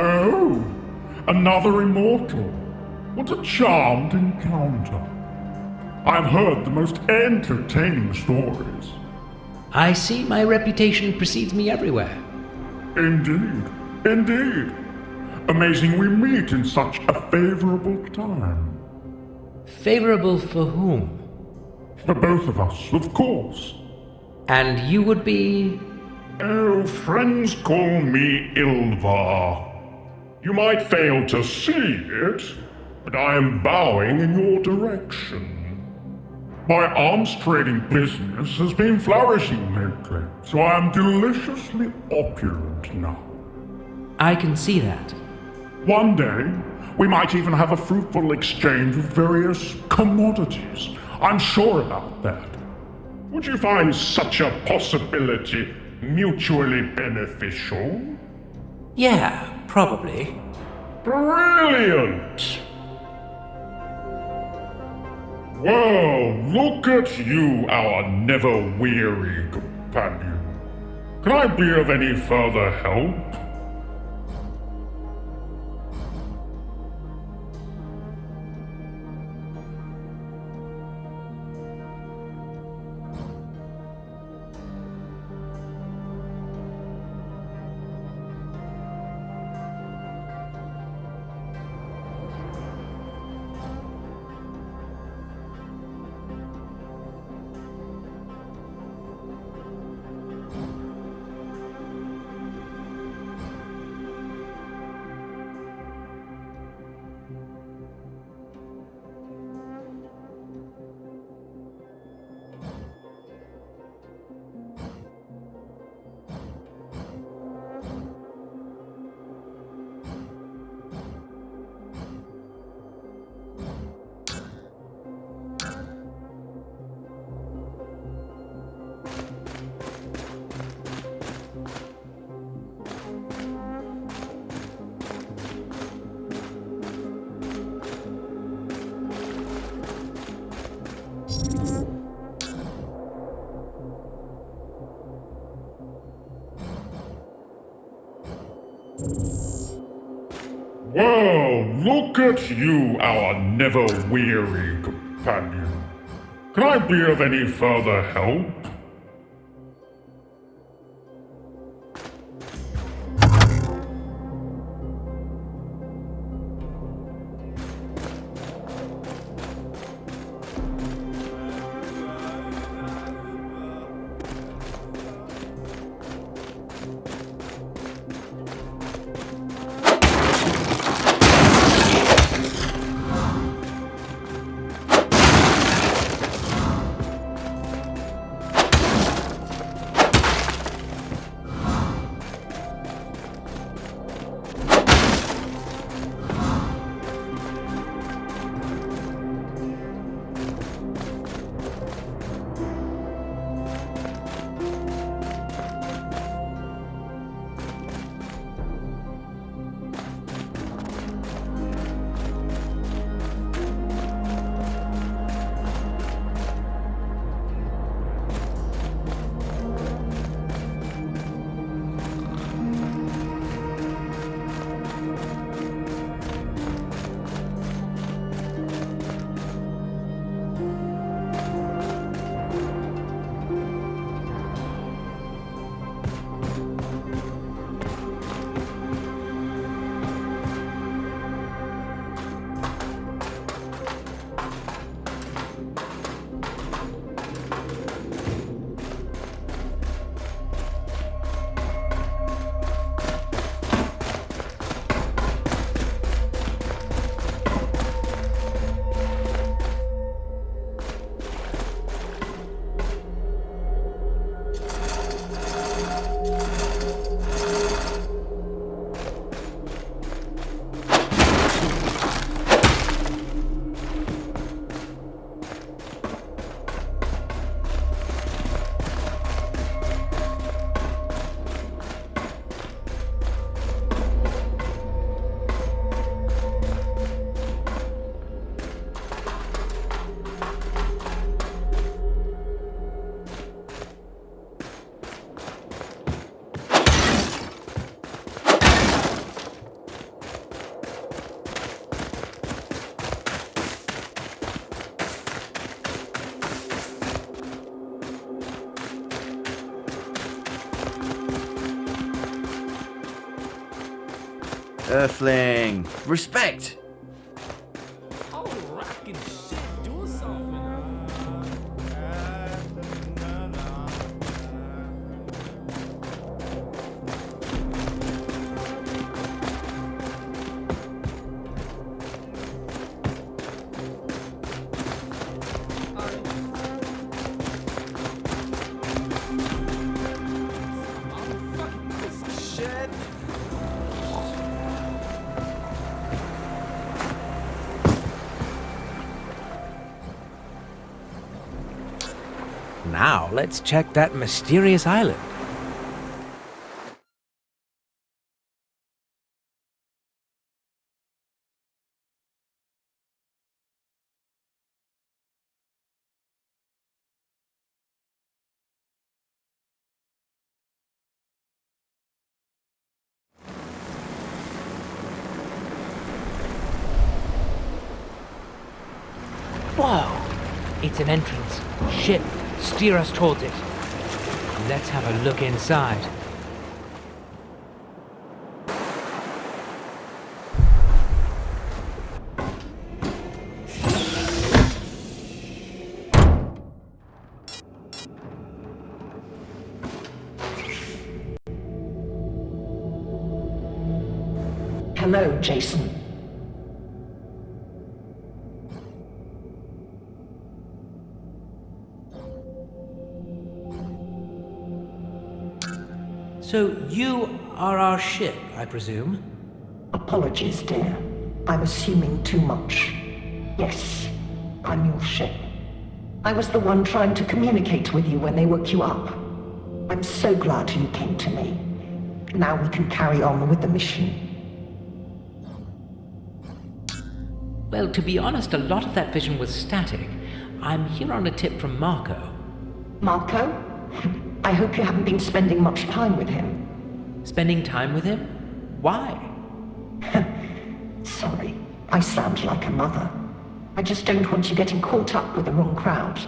Oh, another immortal. What a charmed encounter. I've heard the most entertaining stories. I see my reputation precedes me everywhere. Indeed, indeed. Amazing we meet in such a favorable time. Favorable for whom? For both of us, of course. And you would be? Oh, friends call me Ilvar. You might fail to see it, but I am bowing in your direction. My arms trading business has been flourishing lately, so I am deliciously opulent now. I can see that. One day, we might even have a fruitful exchange of various commodities. I'm sure about that. Would you find such a possibility mutually beneficial? Yeah, probably. Brilliant! Well, look at you, our never-weary companion. Can I be of any further help? Well, look at you, our never-weary companion. Can I be of any further help? Earthling, respect! Now, let's check that mysterious island. Whoa! It's an entrance. Ship. Steer us towards it. Let's have a look inside. Hello, Jason. So you are our ship, I presume? Apologies, dear. I'm assuming too much. Yes, I'm your ship. I was the one trying to communicate with you when they woke you up. I'm so glad you came to me. Now we can carry on with the mission. Well, to be honest, a lot of that vision was static. I'm here on a tip from Marco. Marco? I hope you haven't been spending much time with him. Spending time with him? Why? Sorry, I sound like a mother. I just don't want you getting caught up with the wrong crowd.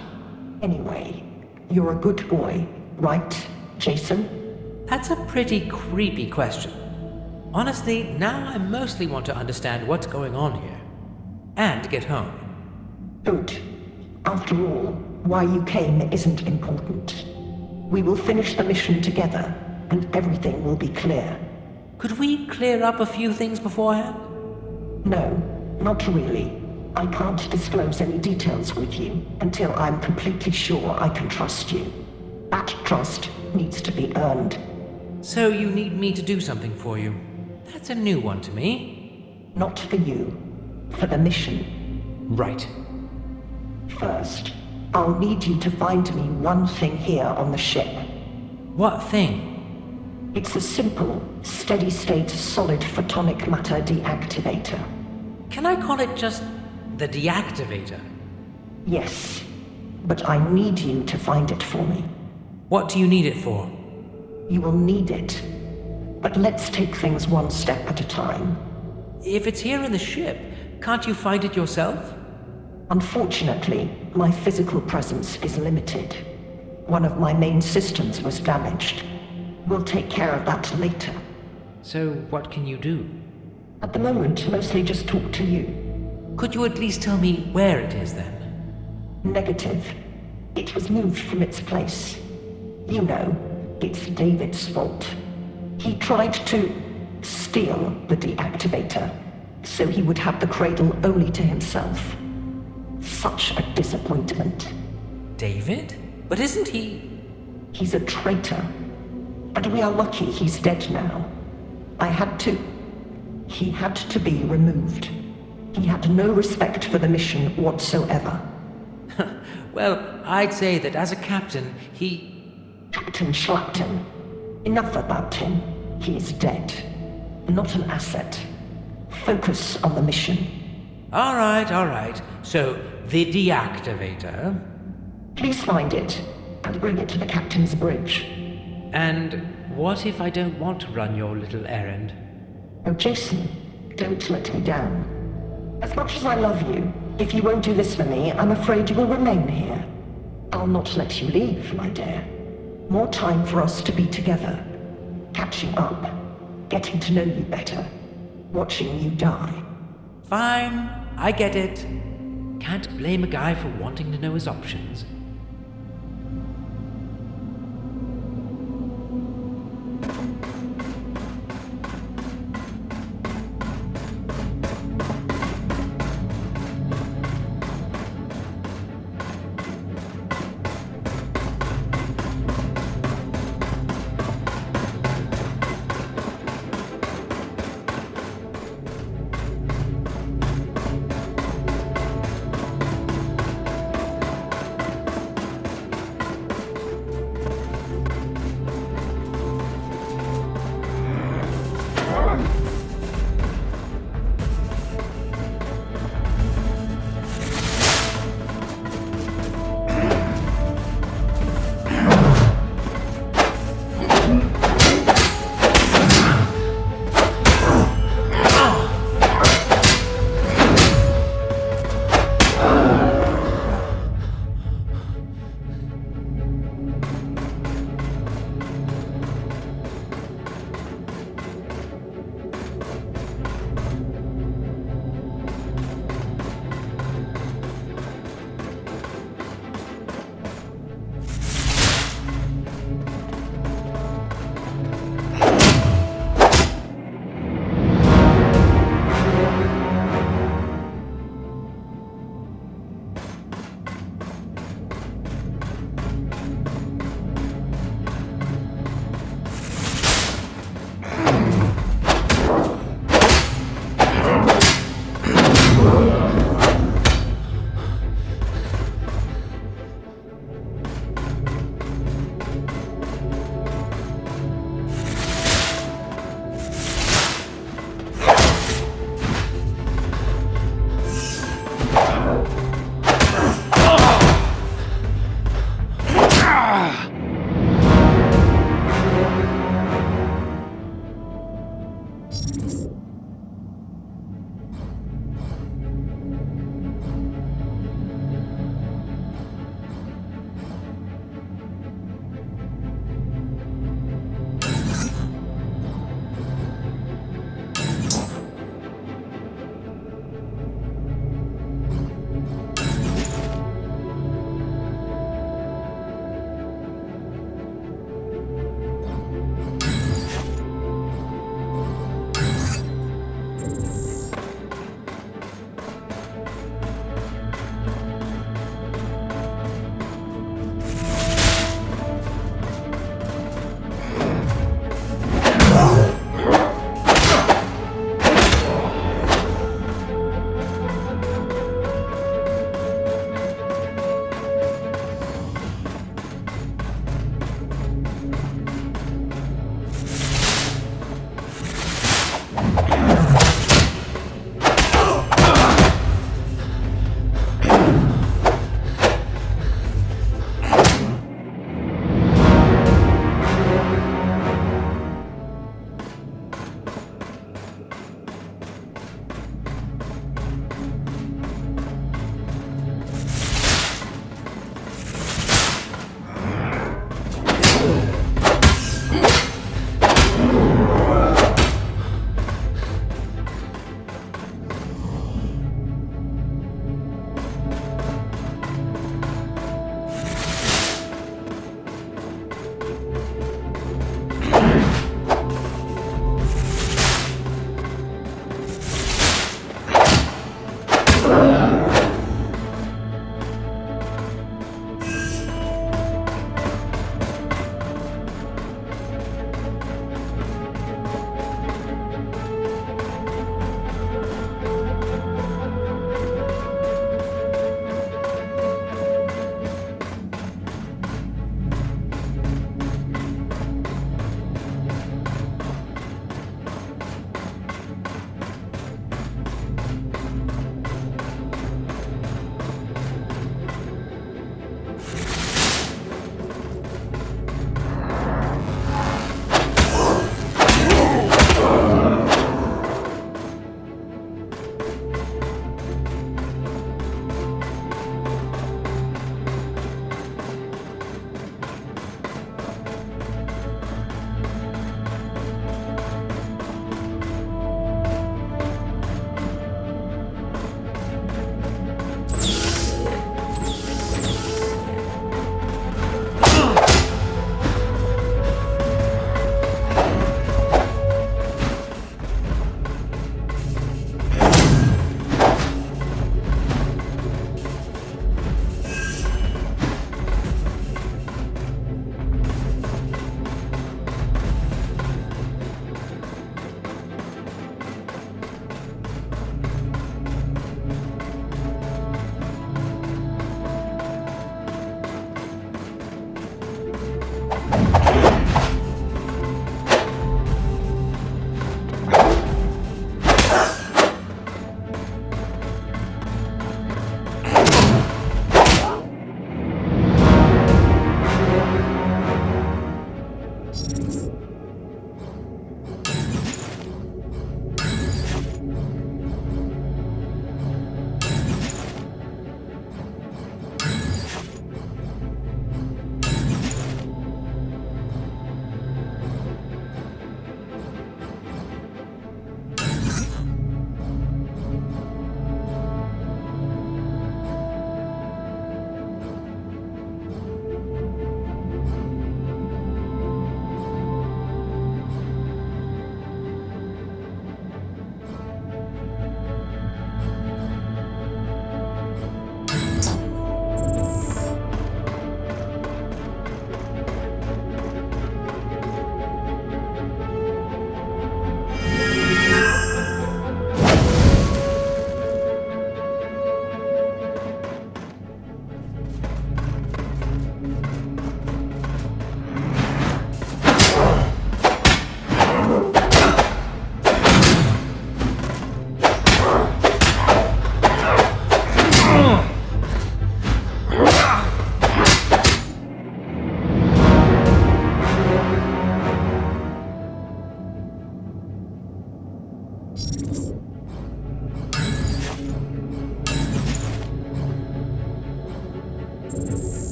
Anyway, you're a good boy, right, Jason? That's a pretty creepy question. Honestly, now I mostly want to understand what's going on here. And get home. Good. After all, why you came isn't important. We will finish the mission together, and everything will be clear. Could we clear up a few things beforehand? No, not really. I can't disclose any details with you until I'm completely sure I can trust you. That trust needs to be earned. So you need me to do something for you. That's a new one to me. Not for you. For the mission. Right. First, I'll need you to find me one thing here on the ship. What thing? It's a simple, steady-state solid photonic matter deactivator. Can I call it just the deactivator? Yes, but I need you to find it for me. What do you need it for? You will need it. But let's take things one step at a time. If it's here in the ship, can't you find it yourself? Unfortunately, my physical presence is limited. One of my main systems was damaged. We'll take care of that later. So what can you do? At the moment, mostly just talk to you. Could you at least tell me where it is then? Negative. It was moved from its place. You know, it's David's fault. He tried to steal the deactivator, so he would have the cradle only to himself. Such a disappointment. David? But isn't he... He's a traitor. And we are lucky he's dead now. He had to be removed. He had no respect for the mission whatsoever. Well, I'd say that as a captain, Captain Schlapton. Enough about him. He is dead. Not an asset. Focus on the mission. All right. So, the deactivator... Please find it, and bring it to the captain's bridge. And what if I don't want to run your little errand? Oh, Jason, don't let me down. As much as I love you, if you won't do this for me, I'm afraid you will remain here. I'll not let you leave, my dear. More time for us to be together. Catching up. Getting to know you better. watching you die. Fine, I get it. Can't blame a guy for wanting to know his options.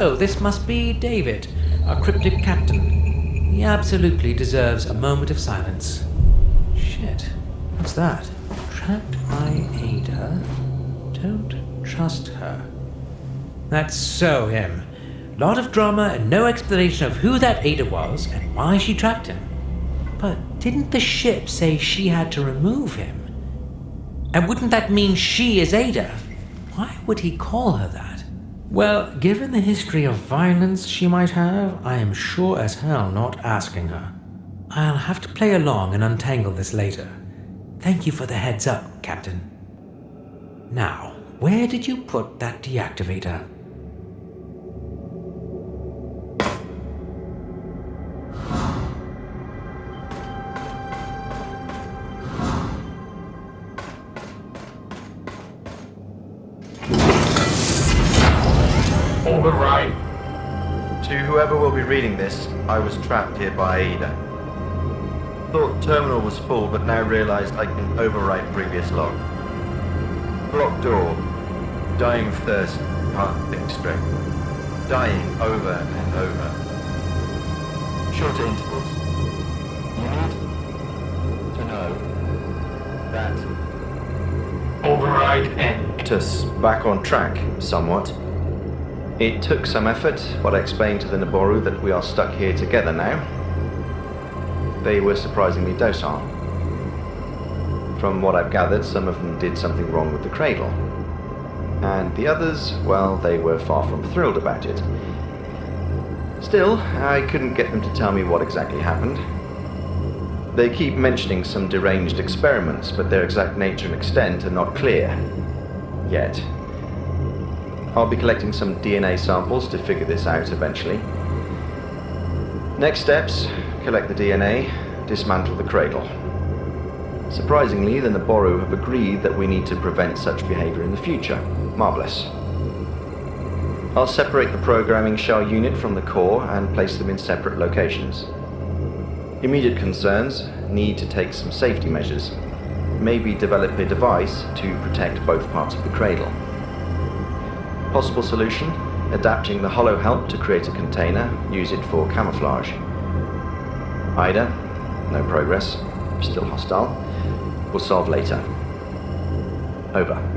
So, this must be David, our cryptic captain. He absolutely deserves a moment of silence. Shit. What's that? Trapped by Ada. Don't trust her. That's so him. Lot of drama and no explanation of who that Ada was and why she trapped him. But didn't the ship say she had to remove him? And wouldn't that mean she is Ada? Why would he call her that? Well, given the history of violence she might have, I am sure as hell not asking her. I'll have to play along and untangle this later. Thank you for the heads up, Captain. Now, where did you put that deactivator? Override. To whoever will be reading this, I was trapped here by Ada. Thought terminal was full, but now realized I can overwrite previous log. Blocked door. Dying of thirst. Heart thick strip. Dying over and over. Shorter intervals. You need to know that Override end. put us back on track, somewhat. It took some effort, but I explained to the Naboru that we are stuck here together now. They were surprisingly docile. From what I've gathered, some of them did something wrong with the cradle. And the others, well, they were far from thrilled about it. Still, I couldn't get them to tell me what exactly happened. They keep mentioning some deranged experiments, but their exact nature and extent are not clear. Yet. I'll be collecting some DNA samples to figure this out eventually. Next steps, collect the DNA, dismantle the cradle. Surprisingly, the Naboru have agreed that we need to prevent such behavior in the future. Marvelous. I'll separate the programming shell unit from the core and place them in separate locations. Immediate concerns, need to take some safety measures. Maybe develop a device to protect both parts of the cradle. Possible solution, adapting the hollow help to create a container, use it for camouflage. Ida, no progress, still hostile. We'll solve later. Over.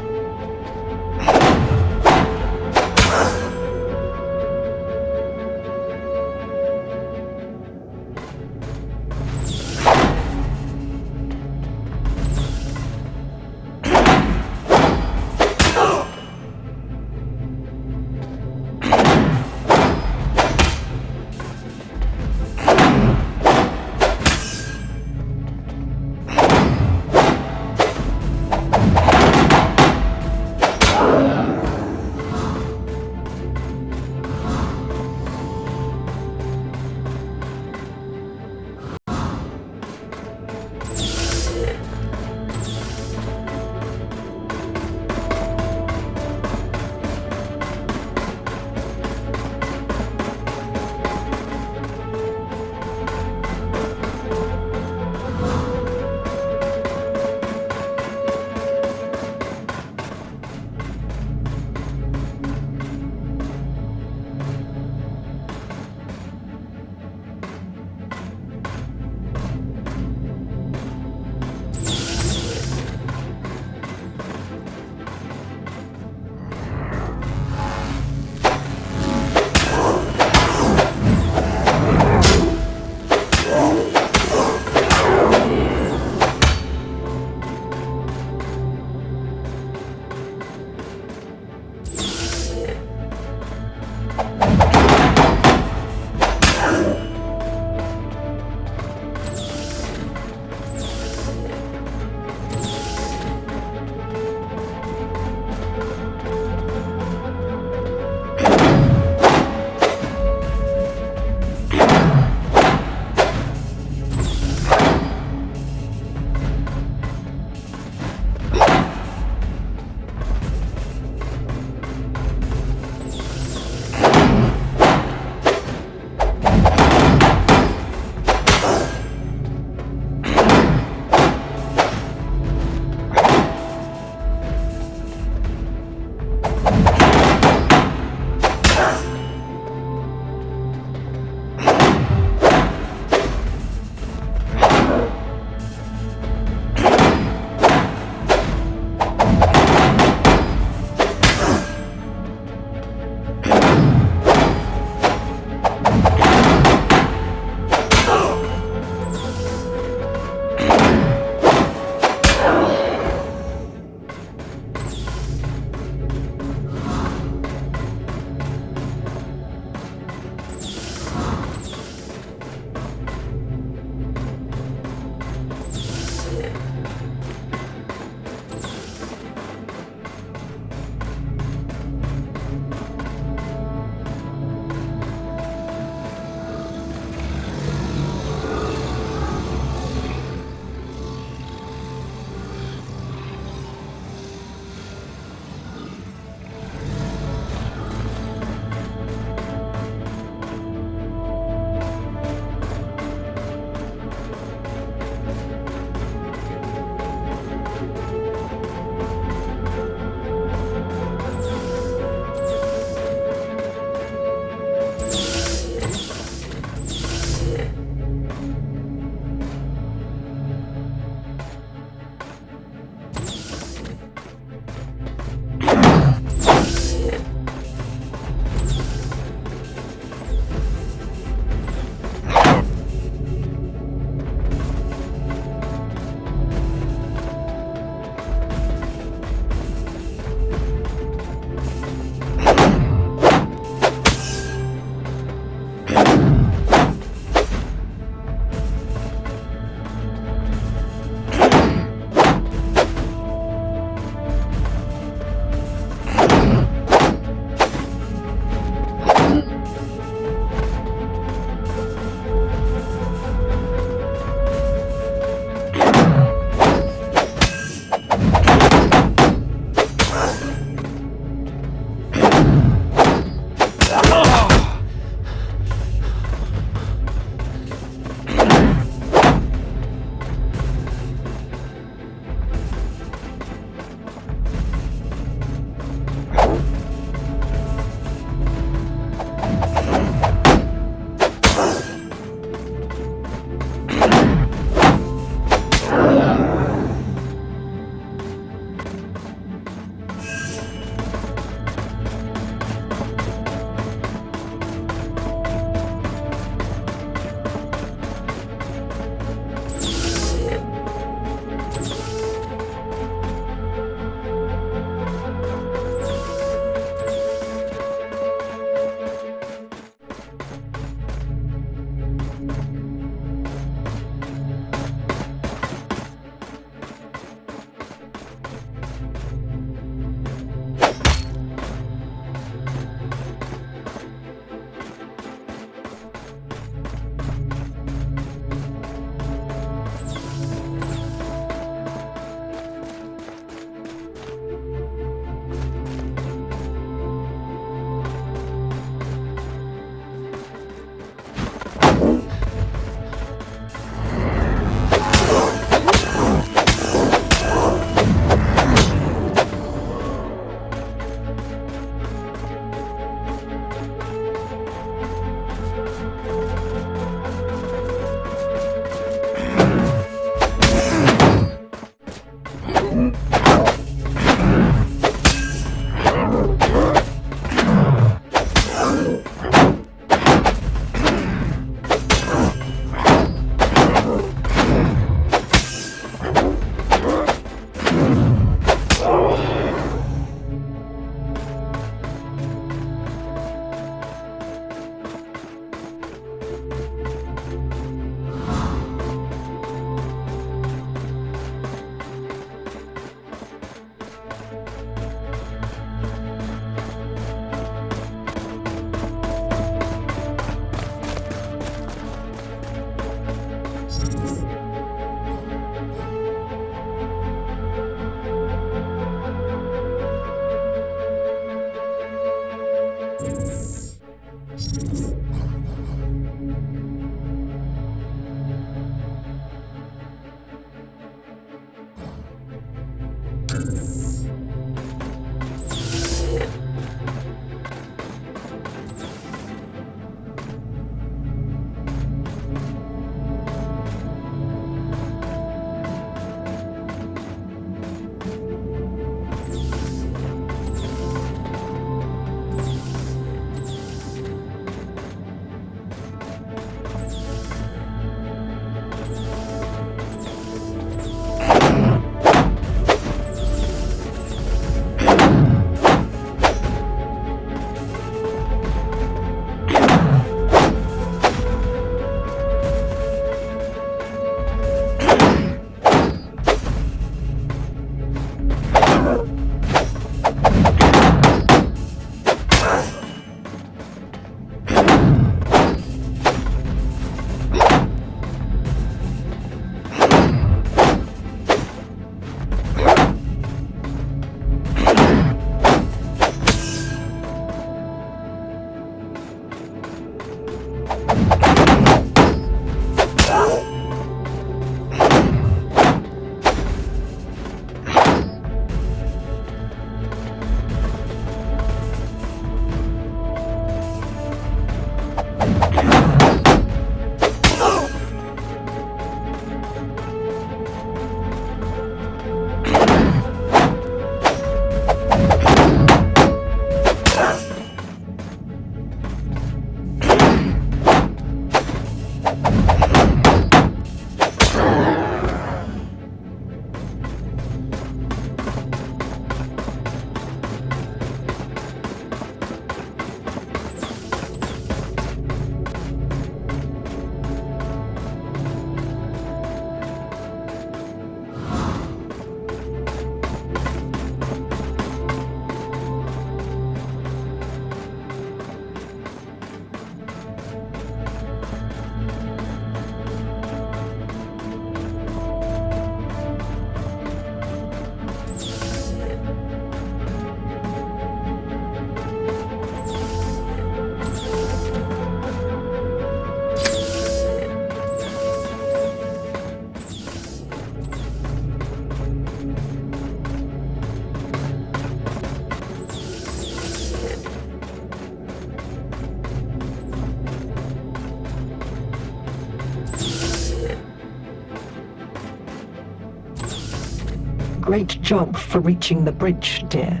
Great job for reaching the bridge, dear.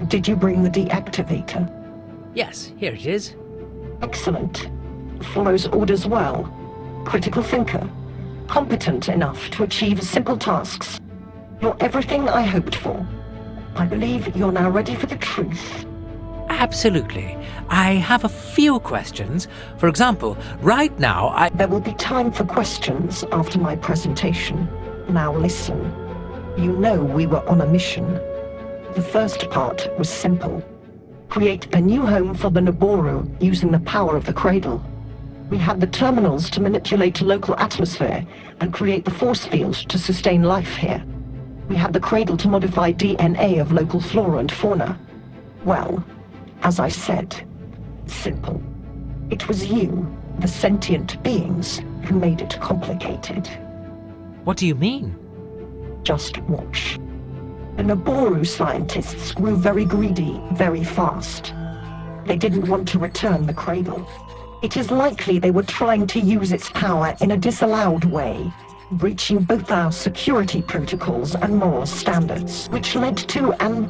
Did you bring the deactivator? Yes, here it is. Excellent. Follows orders well. Critical thinker. Competent enough to achieve simple tasks. You're everything I hoped for. I believe you're now ready for the truth. Absolutely. I have a few questions. For example, right now There will be time for questions after my presentation. Now listen. You know we were on a mission. The first part was simple. Create a new home for the Naboru using the power of the cradle. We had the terminals to manipulate local atmosphere and create the force field to sustain life here. We had the cradle to modify DNA of local flora and fauna. Well, as I said, simple. It was you, the sentient beings, who made it complicated. What do you mean? Just watch. The Naboru scientists grew very greedy very fast. They didn't want to return the cradle. It is likely they were trying to use its power in a disallowed way, breaching both our security protocols and moral standards, which led to an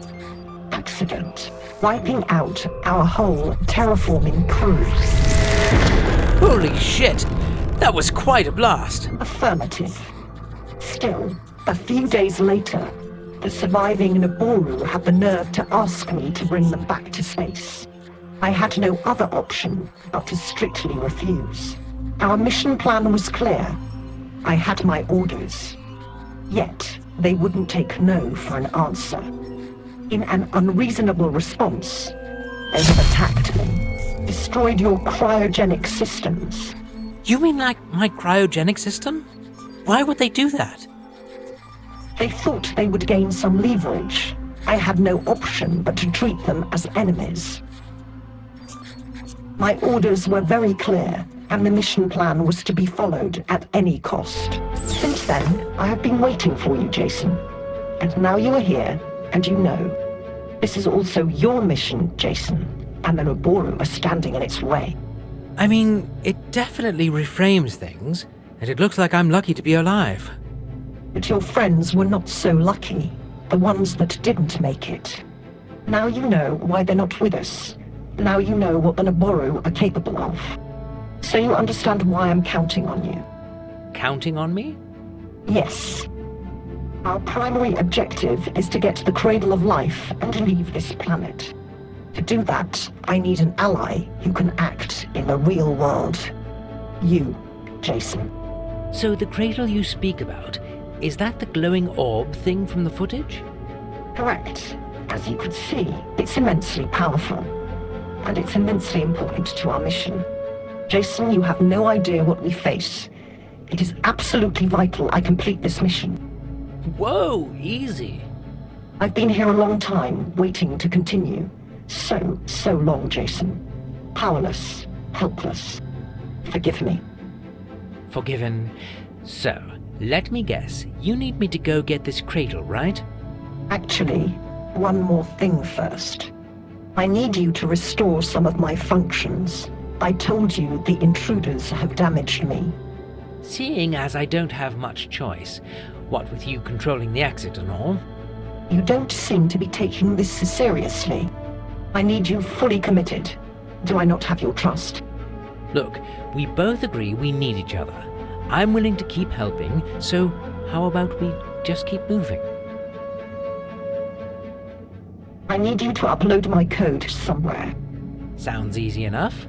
accident, wiping out our whole terraforming crew. Holy shit! That was quite a blast. Affirmative. Still, a few days later, the surviving Naboru had the nerve to ask me to bring them back to space. I had no other option but to strictly refuse. Our mission plan was clear. I had my orders. Yet, they wouldn't take no for an answer. In an unreasonable response, they have attacked me, destroyed your cryogenic systems. You mean like my cryogenic system? Why would they do that? They thought they would gain some leverage. I had no option but to treat them as enemies. My orders were very clear, and the mission plan was to be followed at any cost. Since then, I have been waiting for you, Jason. And now you are here, and you know. This is also your mission, Jason, and the Naboru are standing in its way. I mean, it definitely reframes things, and it looks like I'm lucky to be alive. But your friends were not so lucky, the ones that didn't make it. Now you know why they're not with us. Now you know what the Naboru are capable of. So you understand why I'm counting on you. Counting on me? Yes. Our primary objective is to get to the Cradle of Life and leave this planet. To do that, I need an ally who can act in the real world. You, Jason. So the cradle you speak about, is that the glowing orb thing from the footage? Correct. As you could see, it's immensely powerful. And it's immensely important to our mission. Jason, you have no idea what we face. It is absolutely vital I complete this mission. Whoa, easy. I've been here a long time, waiting to continue. So long, Jason. Powerless, helpless. Forgive me. Forgiven. So, let me guess, you need me to go get this cradle, right? Actually, one more thing first. I need you to restore some of my functions. I told you the intruders have damaged me. Seeing as I don't have much choice, what with you controlling the exit and all. You don't seem to be taking this seriously. I need you fully committed. Do I not have your trust? Look, we both agree we need each other. I'm willing to keep helping, so how about we just keep moving? I need you to upload my code somewhere. Sounds easy enough.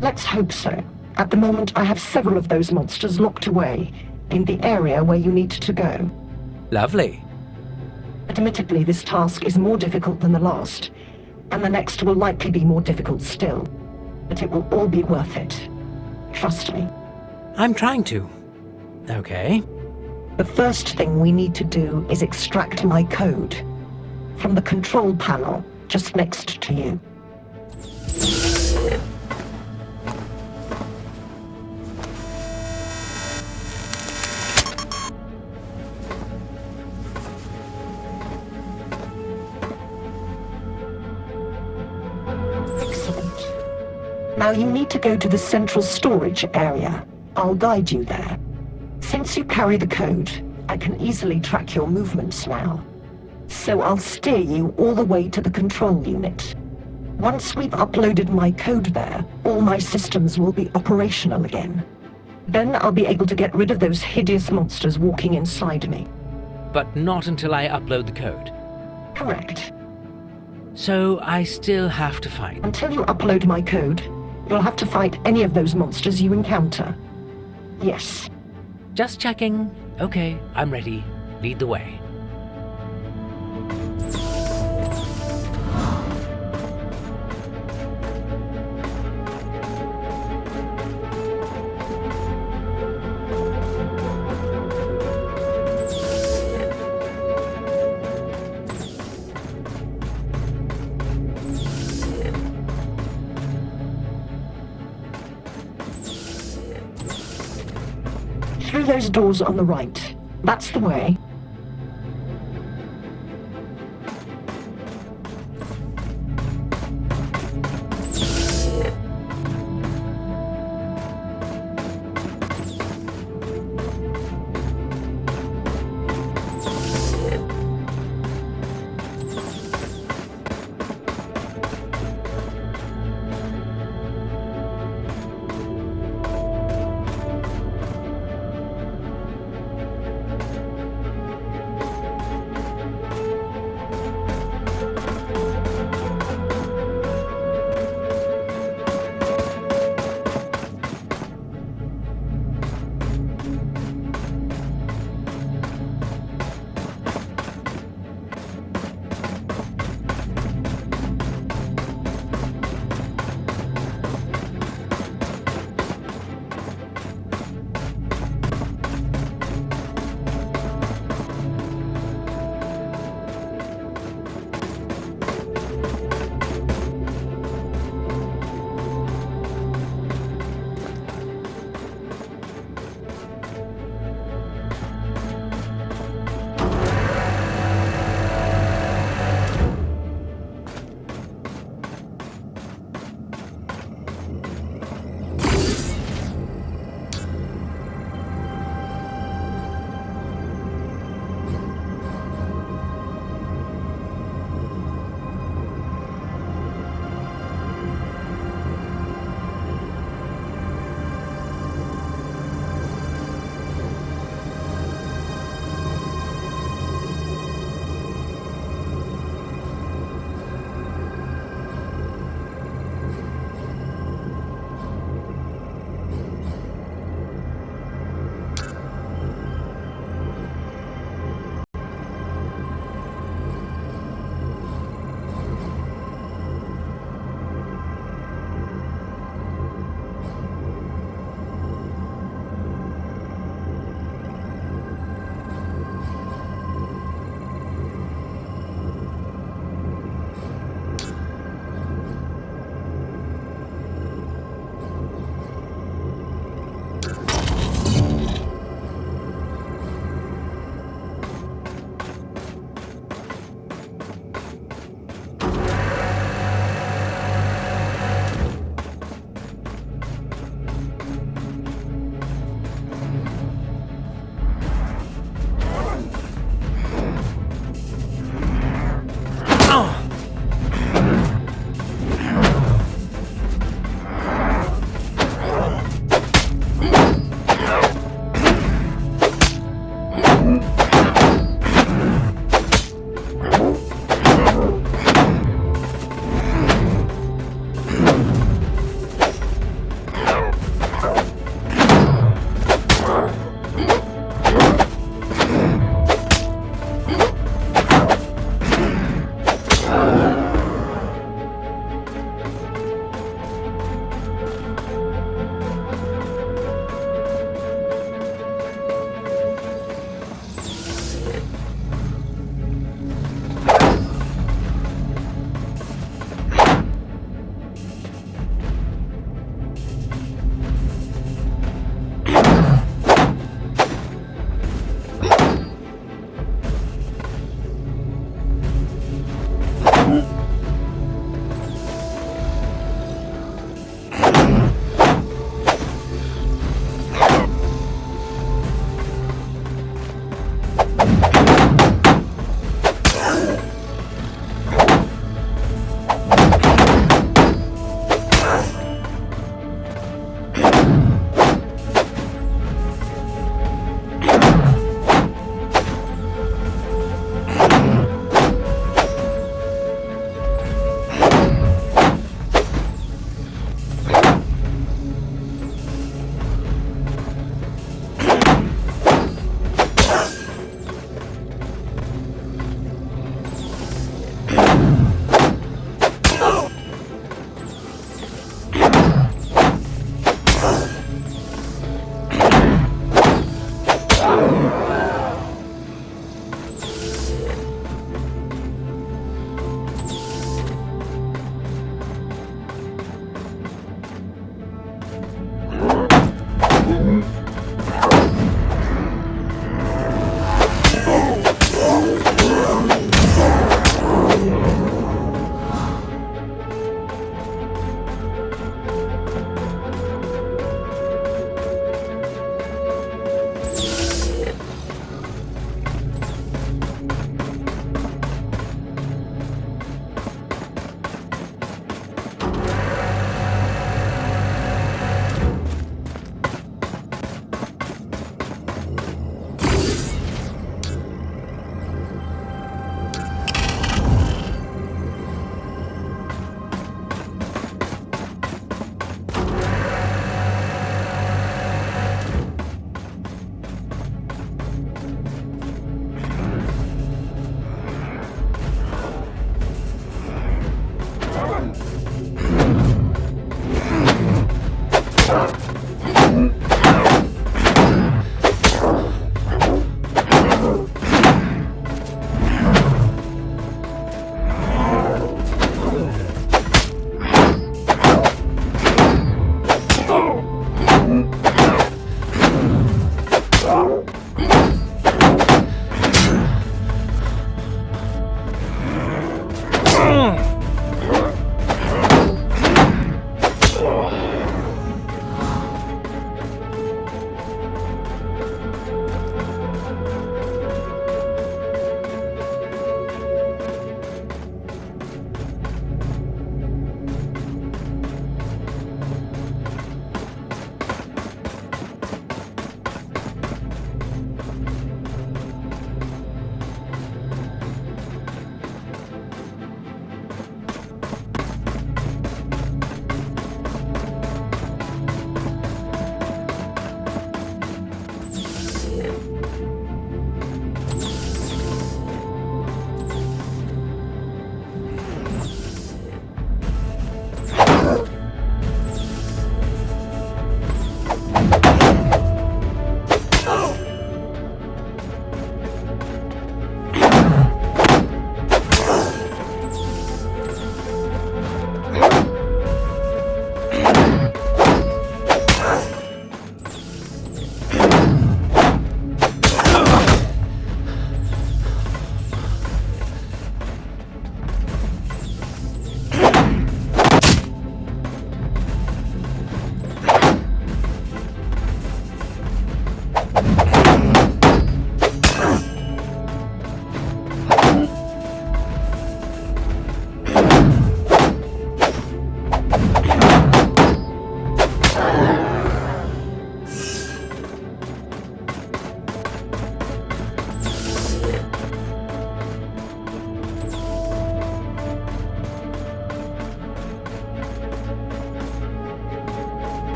Let's hope so. At the moment, I have several of those monsters locked away in the area where you need to go. Lovely. Admittedly, this task is more difficult than the last, and the next will likely be more difficult still. But it will all be worth it. Trust me. I'm trying to. Okay. The first thing we need to do is extract my code from the control panel just next to you. Now you need to go to the central storage area. I'll guide you there. Since you carry the code, I can easily track your movements now. So I'll steer you all the way to the control unit. Once we've uploaded my code there, all my systems will be operational again. Then I'll be able to get rid of those hideous monsters walking inside me. But not until I upload the code. Correct. So I still have to fight. Until you upload my code, you'll have to fight any of those monsters you encounter. Yes. Just checking. Okay, I'm ready. Lead the way. Through those doors on the right. That's the way.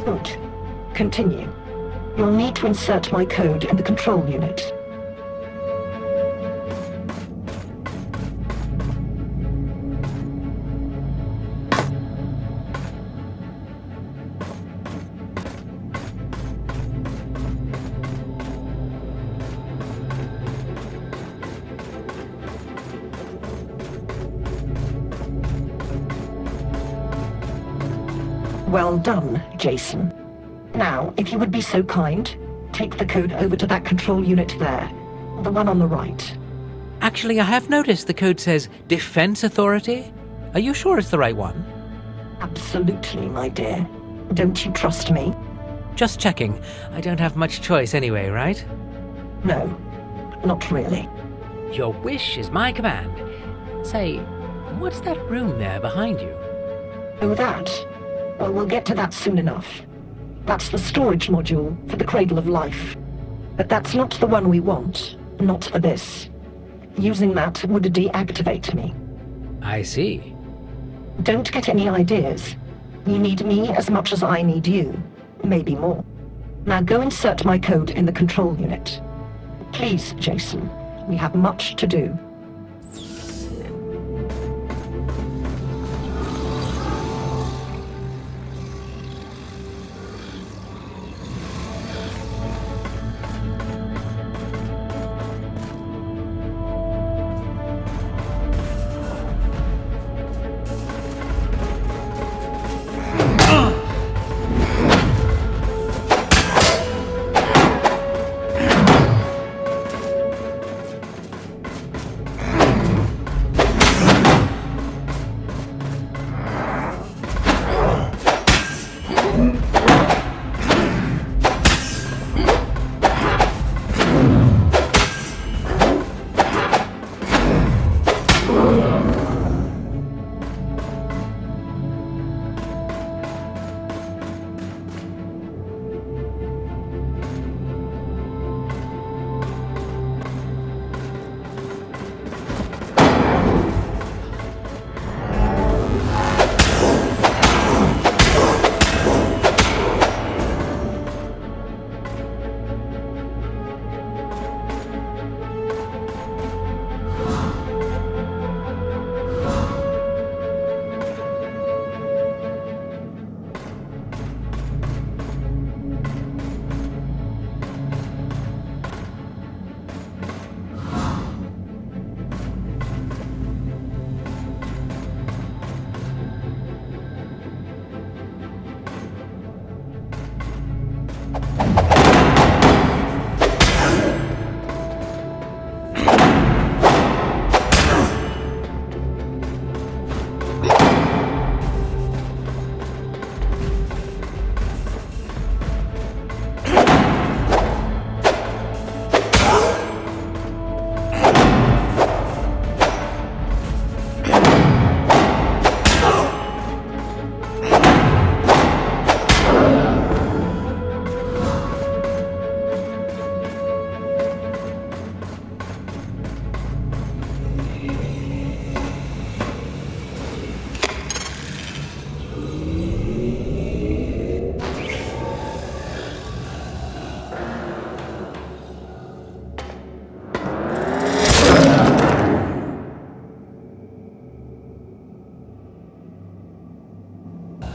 Good. Continue. You'll need to insert my code in the control unit. Well done, Jason. Now, if you would be so kind, take the code over to that control unit there. The one on the right. Actually, I have noticed the code says Defense Authority. Are you sure it's the right one? Absolutely, my dear. Don't you trust me? Just checking. I don't have much choice anyway, right? No, not really. Your wish is my command. Say, what's that room there behind you? Oh, that? Well, we'll get to that soon enough. That's the storage module for the Cradle of Life. But that's not the one we want. Not for this. Using that would deactivate me. I see. Don't get any ideas. You need me as much as I need you. Maybe more. Now go insert my code in the control unit. Please, Jason. We have much to do.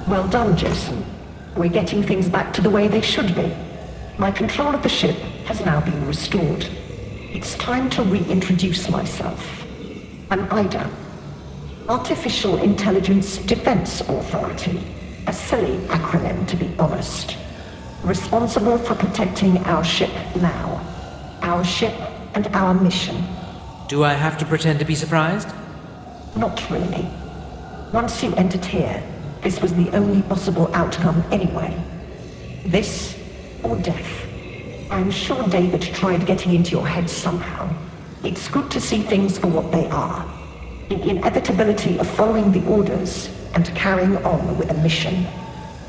Well done, Jason. We're getting things back to the way they should be. My control of the ship has now been restored. It's time to reintroduce myself. I'm Ida. Artificial Intelligence Defense Authority. A silly acronym, to be honest. Responsible for protecting our ship now. Our ship and our mission. Do I have to pretend to be surprised? Not really. Once you entered here, this was the only possible outcome anyway. This or death. I'm sure David tried getting into your head somehow. It's good to see things for what they are. The inevitability of following the orders and carrying on with a mission.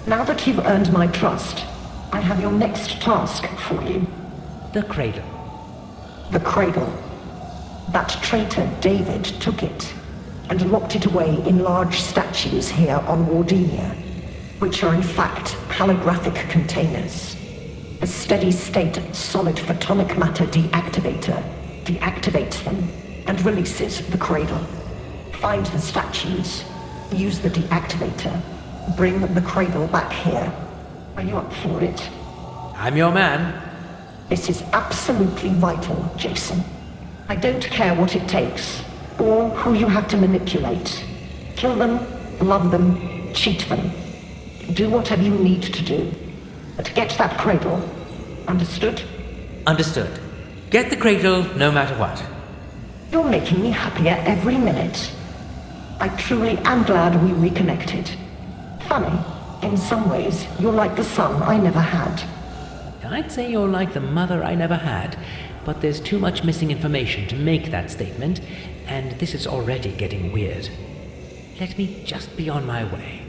Now that you've earned my trust, I have your next task for you. The Cradle. The Cradle. That traitor David took it and locked it away in large statues here on Wardinia, which are in fact holographic containers. A steady-state solid photonic matter deactivator deactivates them and releases the cradle. Find the statues, use the deactivator, bring the cradle back here. Are you up for it? I'm your man. This is absolutely vital, Jason. I don't care what it takes, or who you have to manipulate. Kill them, love them, cheat them. Do whatever you need to do. But get that cradle. Understood? Understood. Get the cradle no matter what. You're making me happier every minute. I truly am glad we reconnected. Funny, in some ways, you're like the son I never had. I'd say you're like the mother I never had, but there's too much missing information to make that statement, and this is already getting weird. Let me just be on my way.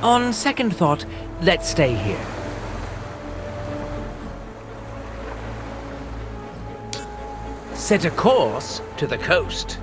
On second thought, let's stay here. Set a course to the coast.